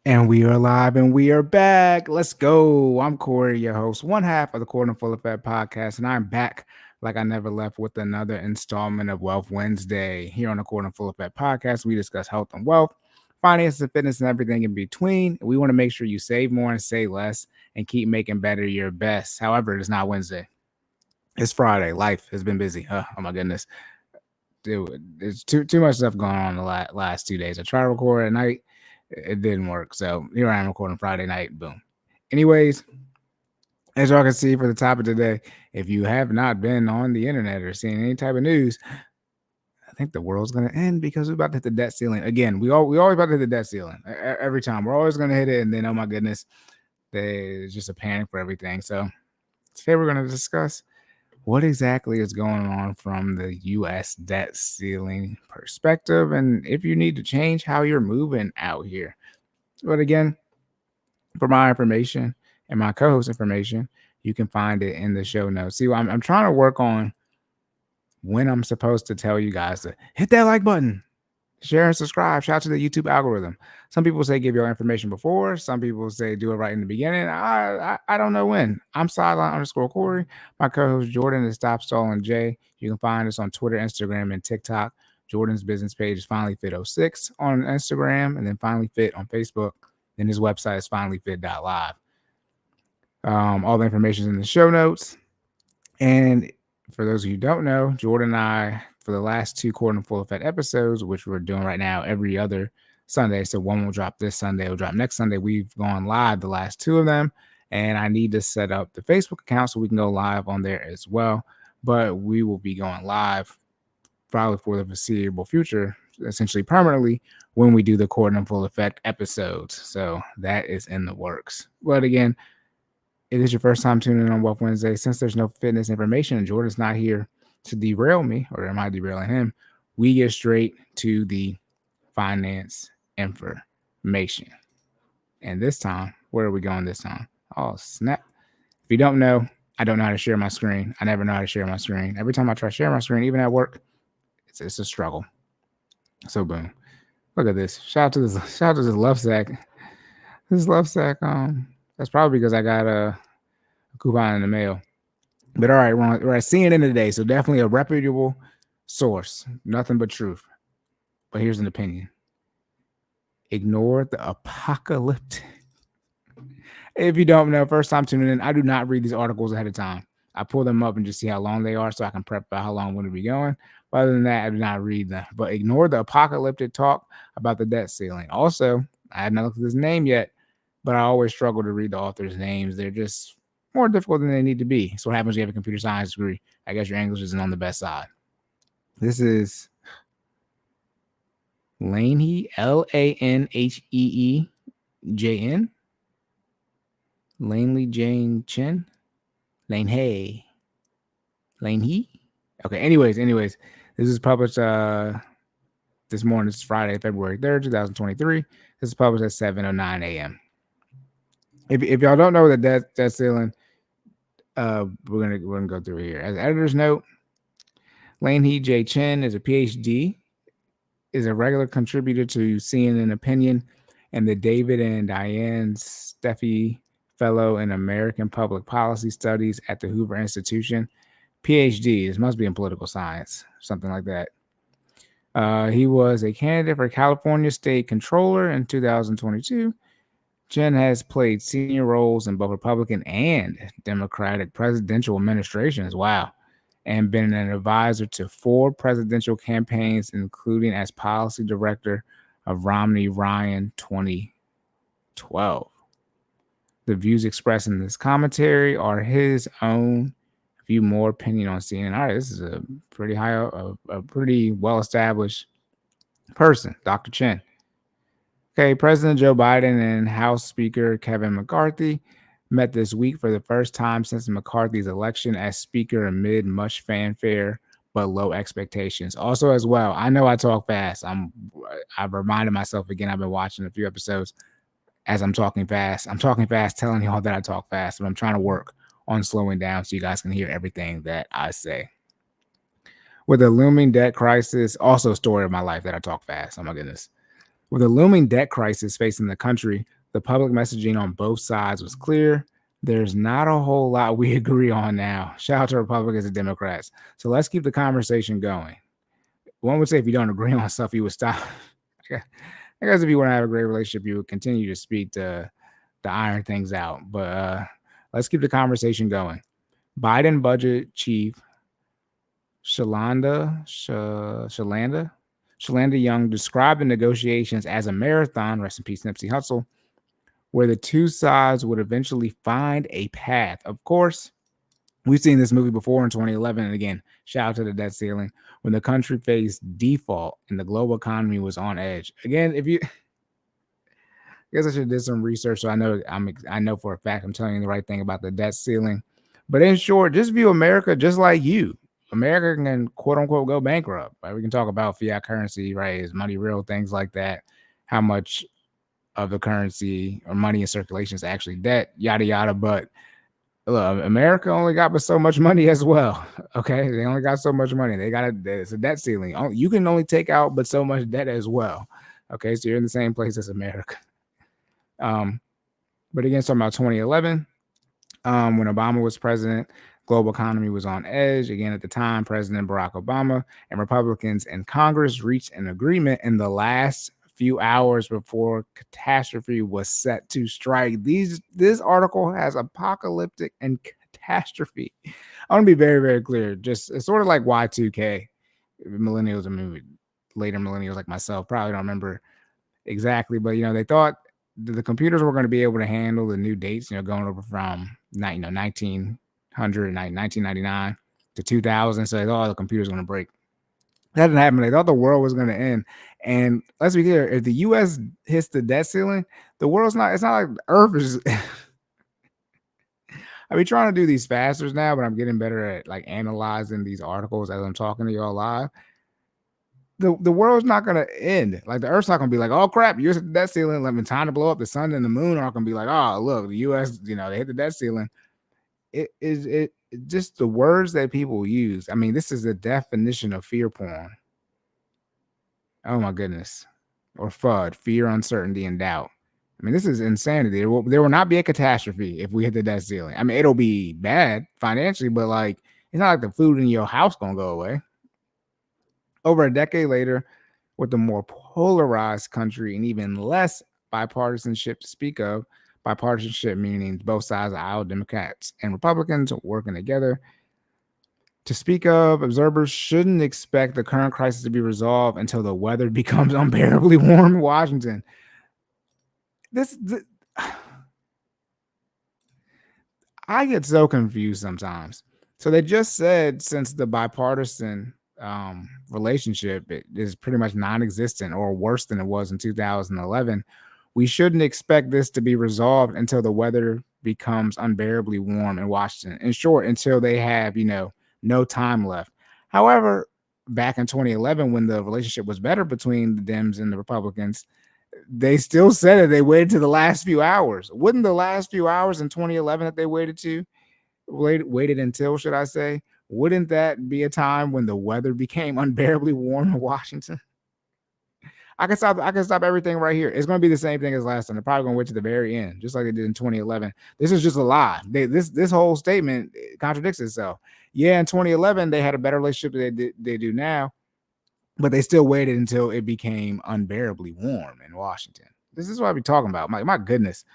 And we are live and we are back. Let's go. I'm Cory, your host, one half of the Cory and FinallyFit podcast, and I'm back like I never left with another installment of Wealth Wednesday. Here on the Cory and FinallyFit podcast, we discuss health and wealth, finance and fitness, and everything in between. We want to make sure you save more and say less and keep making better your best. However, it's not Wednesday. It's Friday. Life has been busy. Oh my goodness. Dude, there's too much stuff going on the last 2 days. I tried to record at night. It didn't work. So here I am recording Friday night. Boom. Anyways, as y'all can see for the topic today, if you have not been on the internet or seen any type of news, I think the world's gonna end because we're about to hit the debt ceiling again. We always about to hit the debt ceiling every time. We're always gonna hit it, and then oh my goodness, there's just a panic for everything. So today we're gonna discuss what exactly is going on from the U.S. debt ceiling perspective, and if you need to change how you're moving out here. But again, for my information and my co-host information, you can find it in the show notes. See, I'm trying to work on when I'm supposed to tell you guys to hit that like button, share and subscribe. Shout out to the YouTube algorithm. Some people say give your information before. Some people say do it right in the beginning. I don't know when. I'm sideline_Cory. My co-host Jordan is Stop Stalling J. You can find us on Twitter, Instagram, and TikTok. Jordan's business page is FinallyFit06 on Instagram, and then FinallyFit on Facebook. Then his website is FinallyFit.live. All the information is in the show notes. And for those of you who don't know, Jordan and I, for the last two Cory and FinallyFit episodes, which we're doing right now every other Sunday, so one will drop this Sunday, will drop next Sunday. We've gone live the last two of them, and I need to set up the Facebook account so we can go live on there as well. But we will be going live probably for the foreseeable future, essentially permanently, when we do the Cory and FinallyFit episodes. So that is in the works. But again, it is your first time tuning in on Wealth Wednesday. Since there's no fitness information and Jordan's not here to derail me, or am I derailing him? We get straight to the finance information. And this time, where are we going this time? Oh, snap. If you don't know, I don't know how to share my screen. I never know how to share my screen. Every time I try to share my screen, even at work, it's a struggle. So boom. Look at this. Shout out to this love sack. This love sack, that's probably because I got a coupon in the mail. But all right, we're at CNN today, so definitely a reputable source. Nothing but truth. But here's an opinion. Ignore the apocalyptic. If you don't know, first time tuning in, I do not read these articles ahead of time. I pull them up and just see how long they are so I can prep about how long we're going to be going. But other than that, I do not read them. But ignore the apocalyptic talk about the debt ceiling. Also, I have not looked at his name yet, but I always struggle to read the author's names. They're just more difficult than they need to be. So what happens when you have a computer science degree? I guess your English isn't on the best side. This is Lanehee, LANHEEJN. Lanely Jane Chin. Lanehee. Lanehee? Okay, anyways. This is published this morning. It's Friday, February 3rd, 2023. This is published at 7:09 a.m. If y'all don't know the debt ceiling, we're gonna go through here. As editor's note, Lanehee J. Chin is a PhD, is a regular contributor to CNN Opinion and the David and Diane Steffi Fellow in American Public Policy Studies at the Hoover Institution. PhD, this must be in political science, something like that. He was a candidate for California State Controller in 2022. Chen has played senior roles in both Republican and Democratic presidential administrations. Wow. And been an advisor to 4 presidential campaigns, including as policy director of Romney-Ryan 2012. The views expressed in this commentary are his own. View more opinion on CNN. All right, this is a pretty well-established person, Dr. Chen. Okay, President Joe Biden and House Speaker Kevin McCarthy met this week for the first time since McCarthy's election as Speaker amid much fanfare but low expectations. Also, as well, I know I talk fast. I've reminded myself again. I've been watching a few episodes as I'm talking fast. I'm talking fast, telling y'all that I talk fast, but I'm trying to work on slowing down so you guys can hear everything that I say. With a looming debt crisis, also a story of my life that I talk fast. Oh my goodness. With a looming debt crisis facing the country, The public messaging on both sides was clear. There's not a whole lot we agree on now. Shout out to Republicans and Democrats. So let's keep the conversation going. One would say if you don't agree on stuff, you would stop. I guess if you want to have a great relationship, you would continue to speak to iron things out. But let's keep the conversation going. Biden budget chief Shalanda Young described the negotiations as a marathon, rest in peace, Nipsey Hussle, where the two sides would eventually find a path. Of course, we've seen this movie before in 2011. And again, shout out to the debt ceiling, when the country faced default and the global economy was on edge. Again, if you, I guess I should have did some research so I know for a fact I'm telling you the right thing about the debt ceiling. But in short, just view America just like you. America can quote unquote go bankrupt. Right? We can talk about fiat currency, right? Is money real? Things like that. How much of the currency or money in circulation is actually debt, yada yada. But look, America only got but so much money as well. Okay, they only got so much money. It's a debt ceiling. You can only take out but so much debt as well. Okay, so you're in the same place as America. But again, talking about 2011, when Obama was president, global economy was on edge. Again, at the time, President Barack Obama and Republicans in Congress reached an agreement in the last few hours before catastrophe was set to strike. This article has apocalyptic and catastrophe. I want to be very, very clear. Just it's sort of like Y2K. Millennials, I mean, later millennials like myself probably don't remember exactly, but they thought the computers were going to be able to handle the new dates, going over from 1900, 1999 to 2000. So they thought the computers were going to break. That didn't happen. They thought the world was going to end. And let's be clear, if the U.S. hits the debt ceiling, the world's not, it's not like the Earth is. I've been trying to do these fasters now, but I'm getting better at like analyzing these articles as I'm talking to y'all live. The world's not going to end. Like the Earth's not going to be like, oh crap, you're at the debt ceiling. Let me time to blow up. The sun and the moon aren't going to be like, oh look, the U.S. They hit the debt ceiling. It just the words that people use. I mean, this is the definition of fear porn. Oh my goodness. Or FUD, fear, uncertainty, and doubt. I mean, this is insanity. There will not be a catastrophe if we hit the debt ceiling. I mean, it'll be bad financially, but like it's not like the food in your house gonna go away. Over a decade later, with a more polarized country and even less bipartisanship to speak of, bipartisanship meaning both sides of the aisle, Democrats and Republicans working together. To speak of, observers shouldn't expect the current crisis to be resolved until the weather becomes unbearably warm in Washington. I get so confused sometimes. So they just said since the bipartisan relationship is pretty much non-existent or worse than it was in 2011, we shouldn't expect this to be resolved until the weather becomes unbearably warm in Washington. In short, until they have, no time left. However, back in 2011, when the relationship was better between the Dems and the Republicans, they still said that they waited to the last few hours. Wouldn't the last few hours in 2011 that they waited until, should I say, wouldn't that be a time when the weather became unbearably warm in Washington? I can stop everything right here. It's going to be the same thing as last time. They're probably going to wait to the very end, just like they did in 2011. This is just a lie. This whole statement contradicts itself. Yeah, in 2011 they had a better relationship than they do now, but they still waited until it became unbearably warm in Washington. This is what I'll be talking about. My goodness.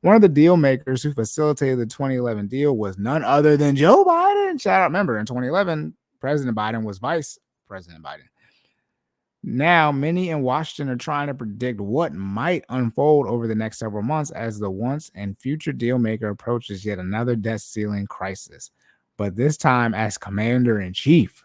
One of the deal makers who facilitated the 2011 deal was none other than Joe Biden. Shout out, remember, in 2011, President Biden was Vice President Biden. Now, many in Washington are trying to predict what might unfold over the next several months as the once and future deal maker approaches yet another debt ceiling crisis, but this time as commander-in-chief.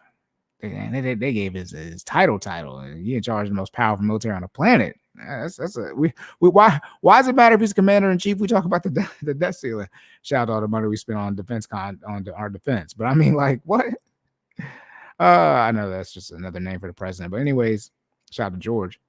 They gave his title, and he in charge of the most powerful military on the planet. Why does it matter if he's commander in chief? We talk about the debt ceiling. Shout out to all the money we spent on our defense. But I mean, like, what? I know that's just another name for the president. But anyways, shout out to George.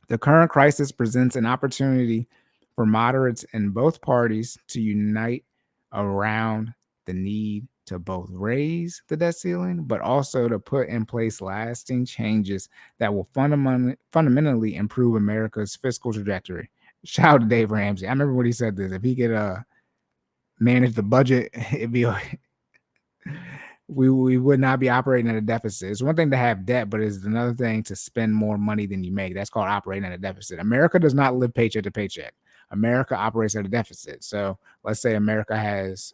The current crisis presents an opportunity for moderates in both parties to unite around the need to both raise the debt ceiling, but also to put in place lasting changes that will fundamentally improve America's fiscal trajectory. Shout out to Dave Ramsey. I remember when he said this. If he could manage the budget, it'd be we would not be operating at a deficit. It's one thing to have debt, but it's another thing to spend more money than you make. That's called operating at a deficit. America does not live paycheck to paycheck. America operates at a deficit. So let's say America has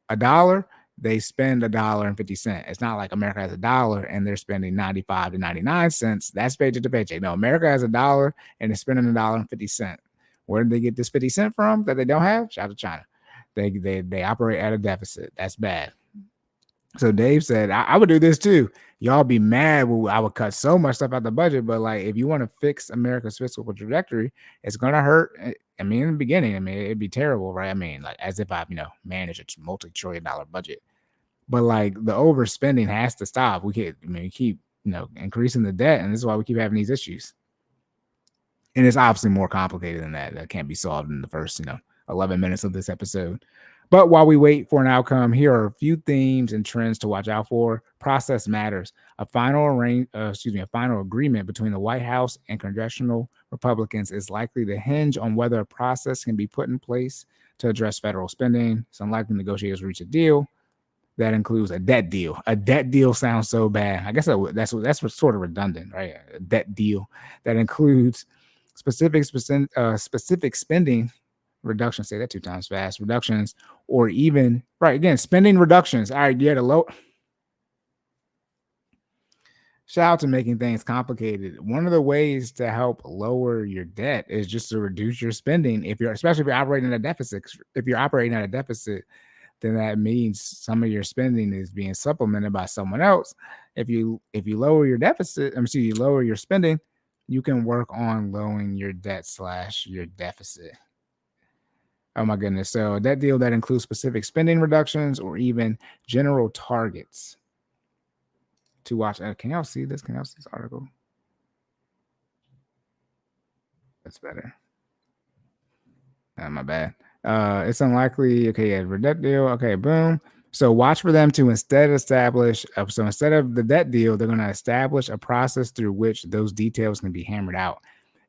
$1, they spend $1.50. It's not like America has $1 and they're spending 95 to 99 cents. That's paycheck to paycheck. No, America has $1 and they're spending $1.50. Where did they get this 50 cent from that they don't have? Shout out to China. They operate at a deficit. That's bad. So Dave said, I would do this too. Y'all be mad. I would cut so much stuff out the budget, but like if you want to fix America's fiscal trajectory, it's gonna hurt. I mean, in the beginning, I mean, it'd be terrible, right? I mean, like as if I've managed a multi-trillion-dollar budget, but like the overspending has to stop. We can't. I mean, we keep increasing the debt, and this is why we keep having these issues. And it's obviously more complicated than that. That can't be solved in the first 11 minutes of this episode. But while we wait for an outcome, here are a few themes and trends to watch out for. Process matters. A final agreement between the White House and congressional Republicans is likely to hinge on whether a process can be put in place to address federal spending. It's unlikely negotiators reach a deal that includes a debt deal. A debt deal sounds so bad. I guess that's sort of redundant, right? A debt deal that includes specific spending reductions, say that 2 times fast, reductions, or even, right, again, spending reductions. All right, yeah, shout out to making things complicated. One of the ways to help lower your debt is just to reduce your spending. Especially if you're operating at a deficit. If you're operating at a deficit, then that means some of your spending is being supplemented by someone else. If you lower your deficit, you lower your spending, you can work on lowering your debt / your deficit. Oh my goodness. So that deal that includes specific spending reductions or even general targets to watch. Can y'all see this? Can y'all see this article? That's better. My bad. It's unlikely. Okay, yeah, debt deal. Okay, boom. So watch for them to instead of the debt deal, they're going to establish a process through which those details can be hammered out.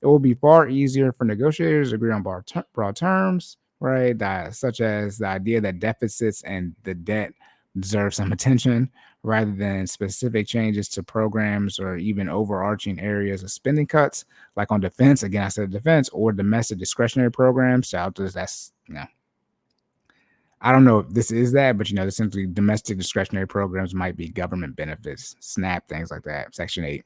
It will be far easier for negotiators to agree on broad terms, right? Such as the idea that deficits and the debt deserve some attention rather than specific changes to programs or even overarching areas of spending cuts, like on defense. Again, I said defense or domestic discretionary programs. That's I don't know if this is that, but essentially domestic discretionary programs might be government benefits, SNAP, things like that, Section 8.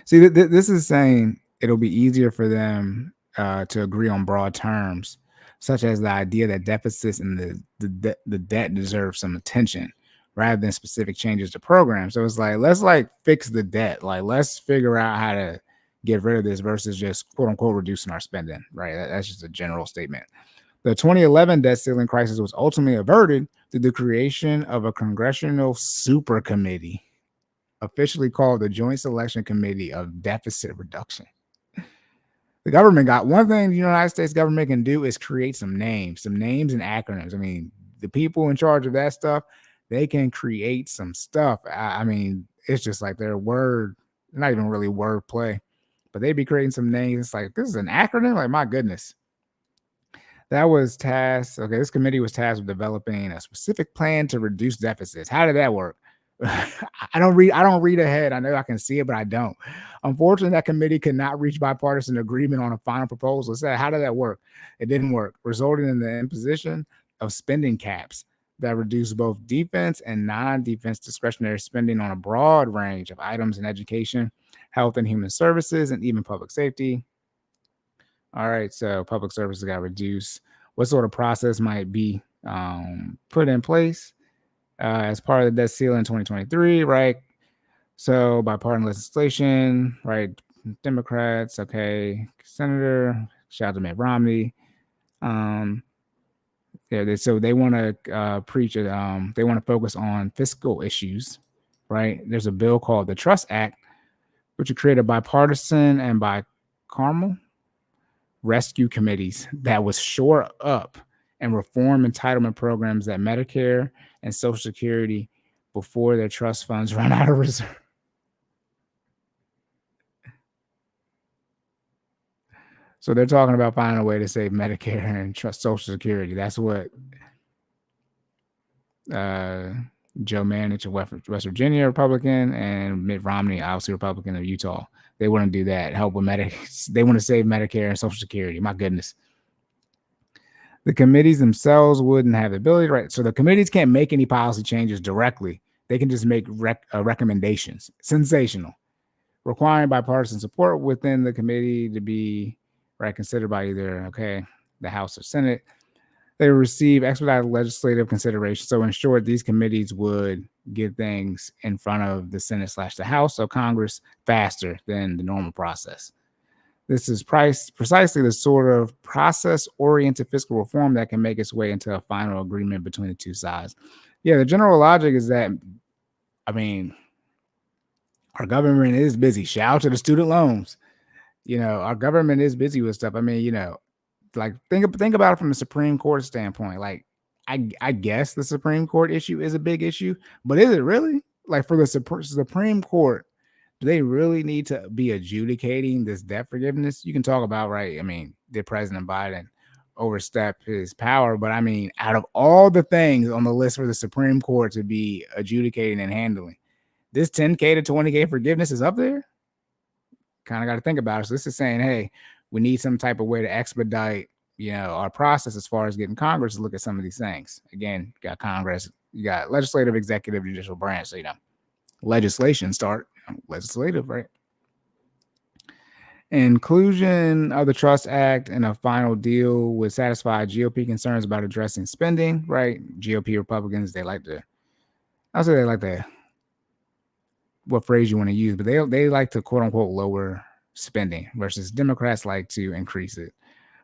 See, this is saying it'll be easier for them to agree on broad terms, such as the idea that deficits and the debt deserve some attention rather than specific changes to programs. So it's like, let's fix the debt. Like, let's figure out how to get rid of this versus just quote unquote reducing our spending, right? That's just a general statement. The 2011 debt ceiling crisis was ultimately averted through the creation of a congressional super committee, officially called the Joint Selection Committee of Deficit Reduction. The government got one thing the United States government can do is create some names and acronyms. I mean, the people in charge of that stuff, they can create some stuff. I mean, it's just like their word, not even really word play, but they'd be creating some names. It's like, this is an acronym? Like, my goodness. That was tasked. Okay, this committee was tasked with developing a specific plan to reduce deficits. How did that work? I don't read ahead. I know I can see it, but I don't. Unfortunately, that committee could not reach bipartisan agreement on a final proposal. So how did that work? It didn't work, resulting in the imposition of spending caps that reduce both defense and non-defense discretionary spending on a broad range of items in education, health and human services, and even public safety. All right, so public services got reduced. What sort of process might be put in place as part of the debt ceiling in 2023, right? So bipartisan legislation, right? Democrats, okay. Senator, shout out to Mitt Romney. So they want to preach it. They want to focus on fiscal issues, right? There's a bill called the Trust Act, which would create a bipartisan and bicameral rescue committees that was shore up and reform entitlement programs that Medicare and Social Security before their trust funds run out of reserve. So they're talking about finding a way to save Medicare and Social Security. That's what Joe Manchin of West Virginia, Republican, and Mitt Romney, obviously Republican of Utah. They want to do that, help with They want to save Medicare and Social Security. My goodness. The committees themselves wouldn't have the ability, right? So the committees can't make any policy changes directly. They can just make recommendations. Sensational. Requiring bipartisan support within the committee to be considered by either the House or Senate. They receive expedited legislative consideration. So in short, these committees would get things in front of the Senate/the House, so Congress, faster than the normal process. This is precisely the sort of process-oriented fiscal reform that can make its way into a final agreement between the two sides. Yeah, the general logic is that, our government is busy. Shout out to the student loans. Our government is busy with stuff. Like think about it from the Supreme Court standpoint. Like, I guess the Supreme Court issue is a big issue, but is it really? Like, for the Supreme Court, do they really need to be adjudicating this debt forgiveness? You can talk about, right? Did President Biden overstep his power? But out of all the things on the list for the Supreme Court to be adjudicating and handling, this 10K to 20K forgiveness is up there. Kind of got to think about it. So this is saying, hey, we need some type of way to expedite, our process as far as getting Congress to look at some of these things. Again, you got Congress, you got legislative, executive, judicial branch. So, legislation start legislative, right? Inclusion of the Trust Act in a final deal would satisfy GOP concerns about addressing spending, right? GOP Republicans, they like to what phrase you want to use, but they like to quote unquote lower spending, versus Democrats like to increase it.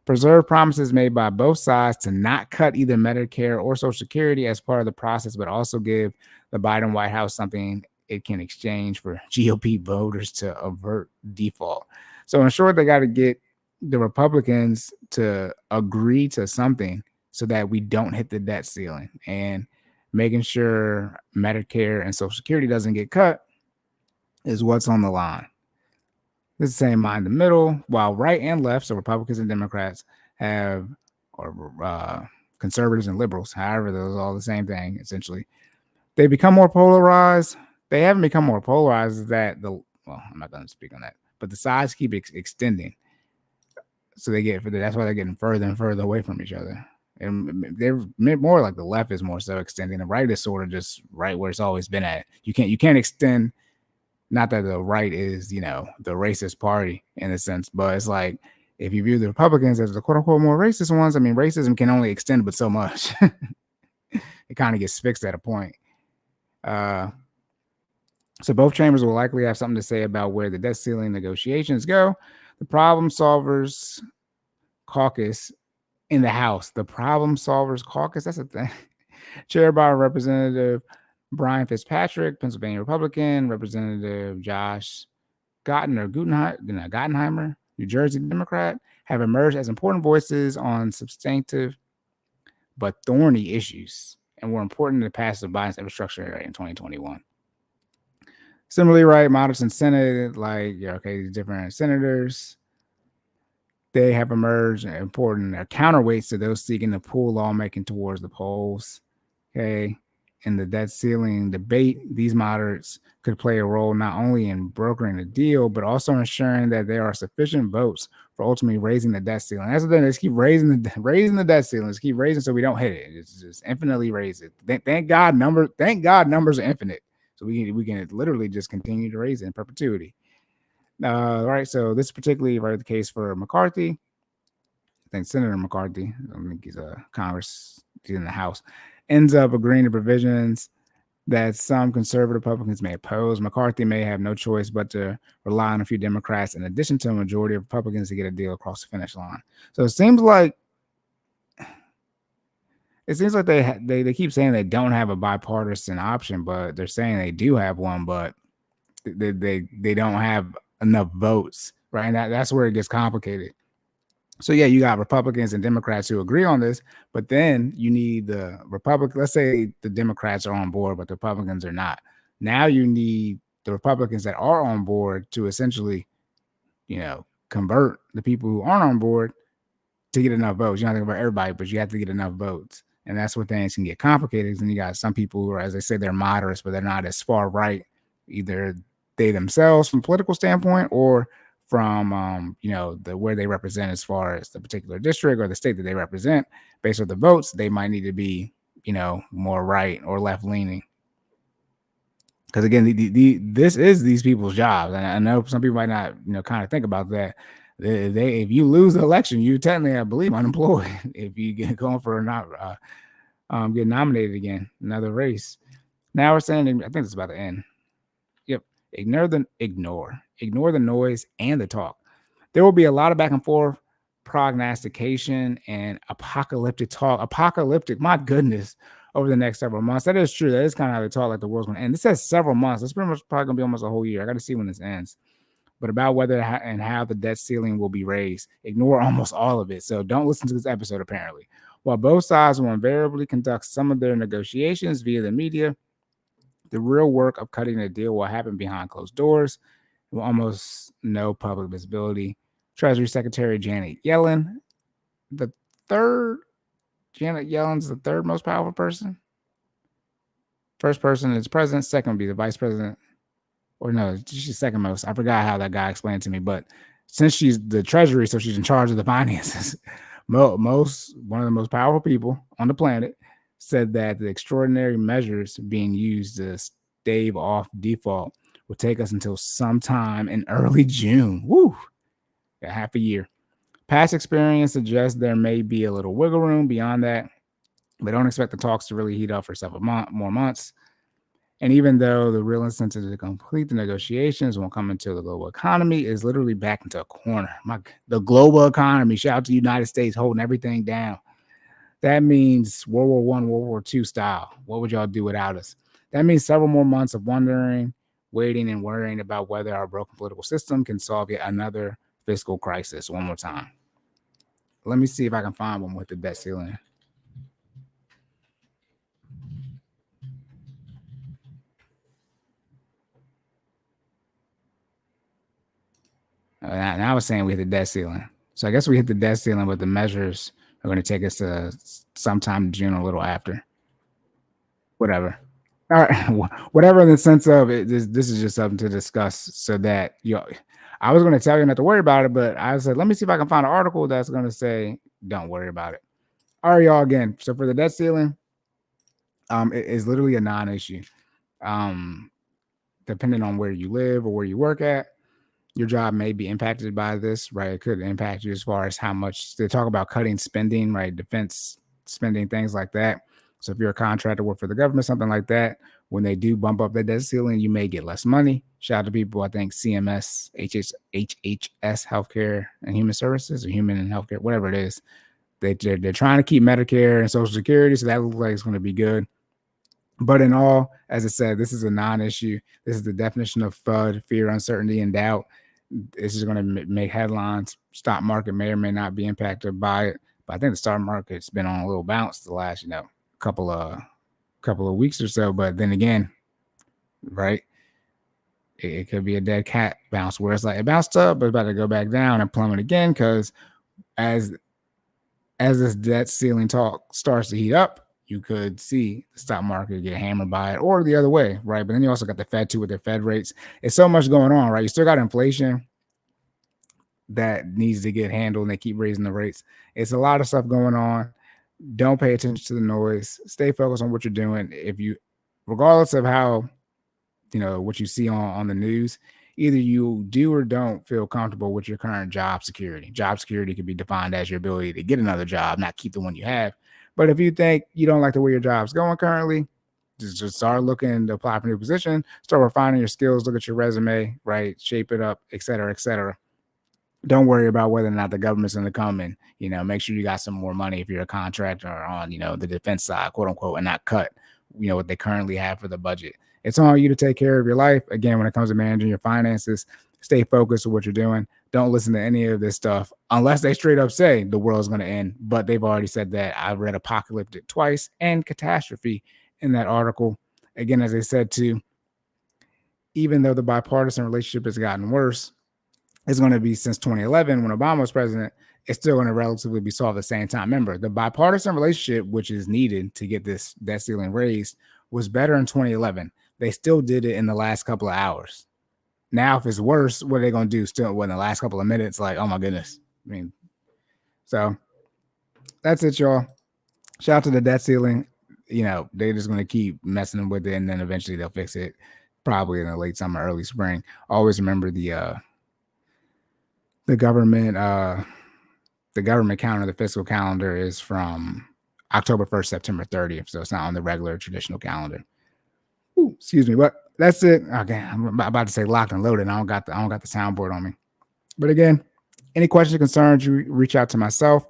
Preserve promises made by both sides to not cut either Medicare or Social Security as part of the process, but also give the Biden White House something it can exchange for GOP voters to avert default. So in short, they got to get the Republicans to agree to something so that we don't hit the debt ceiling, and making sure Medicare and Social Security doesn't get cut is what's on the line. This is the same mind in the middle, while right and left, so Republicans and Democrats have, or conservatives and liberals, however, those are all the same thing, essentially. They become more polarized. They haven't become more polarized I'm not going to speak on that, but the sides keep extending. So that's why they're getting further and further away from each other. And they're more like the left is more so extending. The right is sort of just right where it's always been at. You can't extend. Not that the right is, the racist party in a sense, but it's like, if you view the Republicans as the quote unquote more racist ones, racism can only extend but so much. It kind of gets fixed at a point. So both chambers will likely have something to say about where the debt ceiling negotiations go. The Problem Solvers Caucus in the House. The Problem Solvers Caucus, that's a thing. Chaired by Representative Brian Fitzpatrick, Pennsylvania Republican, Representative Josh Gottenheimer, New Jersey Democrat, have emerged as important voices on substantive but thorny issues, and were important to pass the Biden's infrastructure in 2021. Similarly, right, moderates in Senate, these different senators, they have emerged important counterweights to those seeking to pull lawmaking towards the polls. Okay. In the debt ceiling debate, these moderates could play a role not only in brokering a deal, but also ensuring that there are sufficient votes for ultimately raising the debt ceiling. That's the thing. Let's keep raising the debt ceiling. Let's keep raising so we don't hit it. It's just infinitely raise it. Thank God numbers are infinite. So we can literally just continue to raise it in perpetuity. Right. So this is particularly the case for McCarthy. I think Senator McCarthy, I think he's Congress, he's in the House, ends up agreeing to provisions that some conservative Republicans may oppose. McCarthy may have no choice but to rely on a few Democrats in addition to a majority of Republicans to get a deal across the finish line. So it seems like they keep saying they don't have a bipartisan option, but they're saying they do have one, but they don't have enough votes, right? And that's where it gets complicated. So yeah, you got Republicans and Democrats who agree on this, but then you need the Republican. Let's say the Democrats are on board, but the Republicans are not. Now you need the Republicans that are on board to essentially, convert the people who aren't on board to get enough votes. You don't think about everybody, but you have to get enough votes. And that's where things can get complicated. And you got some people who are, as they say, they're moderates, but they're not as far right, either they themselves from a political standpoint or from the where they represent as far as the particular district or the state that they represent. Based on the votes, they might need to be, more right or left leaning. Because again, this is these people's jobs, and I know some people might not, kind of think about that. They if you lose the election, you technically, I believe, unemployed. If you get going for not get nominated again, another race. Now we're saying, I think it's about to end. Yep. Ignore the noise and the talk. There will be a lot of back and forth, prognostication, and apocalyptic talk. Apocalyptic, my goodness, over the next several months. That is true. That is kind of how they talk, like the world's going to end. This says several months. It's pretty much probably going to be almost a whole year. I got to see when this ends. But about whether and how the debt ceiling will be raised, ignore almost all of it. So don't listen to this episode, apparently. While both sides will invariably conduct some of their negotiations via the media, the real work of cutting a deal will happen behind closed doors, with almost no public visibility. Treasury Secretary Janet Yellen, the third, Janet Yellen's the third most powerful person. First person is president, second would be the vice president. Or no, she's second most. I forgot how that guy explained to me, but since she's the treasury, so she's in charge of the finances. One of the most powerful people on the planet said that the extraordinary measures being used to stave off default will take us until sometime in early June. Woo! Got half a year. Past experience suggests there may be a little wiggle room beyond that, but don't expect the talks to really heat up for several more months. And even though the real incentive to complete the negotiations won't come until the global economy is literally back into a corner. The global economy, shout out to the United States holding everything down. That means World War I, World War II style. What would y'all do without us? That means several more months of wondering, waiting, and worrying about whether our broken political system can solve yet another fiscal crisis. One more time. Let me see if I can find one with the debt ceiling. Now I was saying we hit the debt ceiling. So I guess we hit the debt ceiling, but the measures are going to take us to sometime in June, a little after. Whatever. All right. Whatever in the sense of it, this is just something to discuss so that I was going to tell you not to worry about it, but I said, let me see if I can find an article that's going to say, don't worry about it. All right, y'all, again. So for the debt ceiling, it is literally a non-issue. Depending on where you live or where you work at, your job may be impacted by this, right? It could impact you as far as how much they talk about cutting spending, right? Defense spending, things like that. So if you're a contractor, work for the government, something like that, when they do bump up the debt ceiling, you may get less money. Shout out to people, I think CMS, HHS, Healthcare and Human Services, or Human and Healthcare, whatever it is. They're trying to keep Medicare and Social Security, so that looks like it's going to be good. But in all, as I said, this is a non-issue. This is the definition of FUD, fear, uncertainty, and doubt. This is going to make headlines. Stock market may or may not be impacted by it, but I think the stock market's been on a little bounce the last, couple of weeks or so. But then again, right, it could be a dead cat bounce where it's like it bounced up, but it's about to go back down and plummet again because as this debt ceiling talk starts to heat up, you could see the stock market get hammered by it, or the other way, right? But then you also got the Fed too with their Fed rates. It's so much going on, right? You still got inflation that needs to get handled, and they keep raising the rates. It's a lot of stuff going on. Don't pay attention to the noise. Stay focused on what you're doing. Regardless of how, what you see on the news, either you do or don't feel comfortable with your current job security. Job security could be defined as your ability to get another job, not keep the one you have. But if you think you don't like the way your job's going currently, just start looking to apply for a new position, start refining your skills, look at your resume, right? Shape it up, et cetera, et cetera. Don't worry about whether or not the government's going to come and, make sure you got some more money if you're a contractor or on, the defense side, quote unquote, and not cut, what they currently have for the budget. It's on you to take care of your life. Again, when it comes to managing your finances, stay focused on what you're doing. Don't listen to any of this stuff unless they straight up say the world's going to end. But they've already said that. I read apocalyptic twice and catastrophe in that article. Again, as I said too, even though the bipartisan relationship has gotten worse, is going to be since 2011 when Obama was president. It's still going to relatively be solved at the same time. Remember, the bipartisan relationship, which is needed to get this debt ceiling raised, was better in 2011. They still did it in the last couple of hours. Now, if it's worse, what are they going to do? Still, in the last couple of minutes, like, oh my goodness. I mean, so that's it, y'all. Shout out to the debt ceiling. They're just going to keep messing with it, and then eventually they'll fix it, probably in the late summer, early spring. Always remember the government calendar, the fiscal calendar is from October 1st, September 30th. So it's not on the regular traditional calendar. Ooh, excuse me, but that's it. Okay, I'm about to say locked and loaded. I don't got the soundboard on me. But again, any questions or concerns, you reach out to myself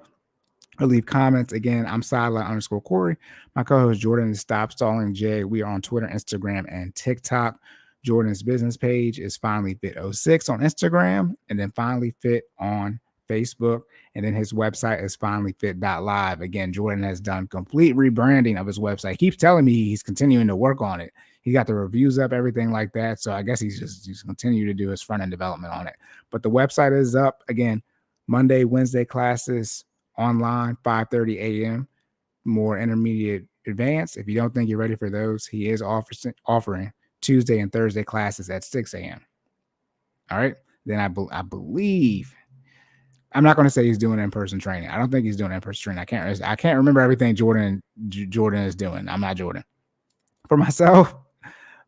or leave comments. Again, I'm _Cory. My co-host Jordan is Stop Stalling Jay. We are on Twitter, Instagram, and TikTok. Jordan's business page is FinallyFit06 on Instagram, and then FinallyFit on Facebook, and then his website is FinallyFit.live. Again, Jordan has done complete rebranding of his website. He keeps telling me he's continuing to work on it. He got the reviews up, everything like that. So I guess he's continuing to do his front end development on it. But the website is up. Again, Monday, Wednesday classes online, 5:30 a.m. More intermediate advanced. If you don't think you're ready for those, he is offering Tuesday and Thursday classes at 6 a.m. All right. Then I believe, I'm not going to say he's doing in-person training. I don't think he's doing in-person training. I can't remember everything Jordan is doing. I'm not Jordan. For myself,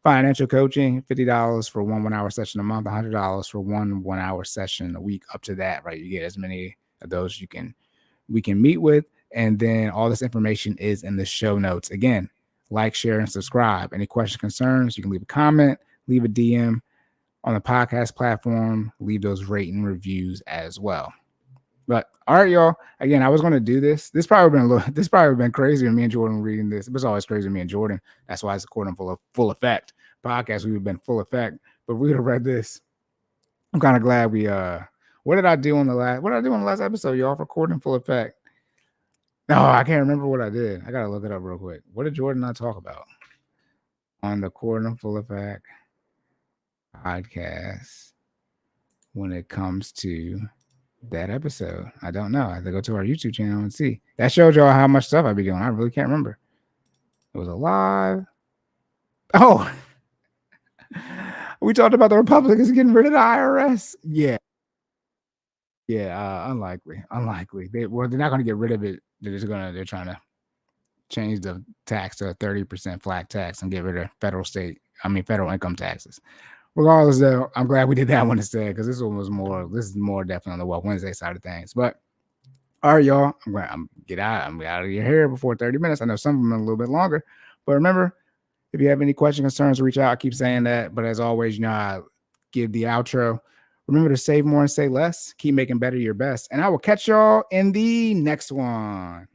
financial coaching, $50 for one 1-hour session a month, $100 for one 1-hour session a week. Up to that, right? You get as many of those we can meet with. And then all this information is in the show notes. Again, like, share, and subscribe. Any questions, concerns, you can leave a comment, leave a DM on the podcast platform, leave those rating reviews as well. But all right, y'all. Again, I was going to do this. This probably been crazy with me and Jordan reading this. It was always crazy with me and Jordan. That's why it's according full effect podcast. We've been full effect, but we would have read this. I'm kind of glad we what did I do on the last episode, y'all? Recording full effect. No, I can't remember what I did. I gotta look it up real quick. What did Jordan and I talk about on the Cordon Full Effect podcast when it comes to that episode? I don't know. I have to go to our YouTube channel and see. That showed y'all how much stuff I be doing. I really can't remember. It was a live. Oh, we talked about the Republicans getting rid of the IRS. Yeah. Unlikely. They're not going to get rid of it. They're trying to change the tax to a 30% flat tax and get rid of federal income taxes. Regardless, though, I'm glad we did that one instead, because this is more definitely on the Wealth Wednesday side of things. But all right, y'all, I'm out of your hair before 30 minutes. I know some of them are a little bit longer, but remember, if you have any questions, concerns, reach out. I keep saying that, but as always, I give the outro. Remember to save more and say less. Keep making better your best. And I will catch y'all in the next one.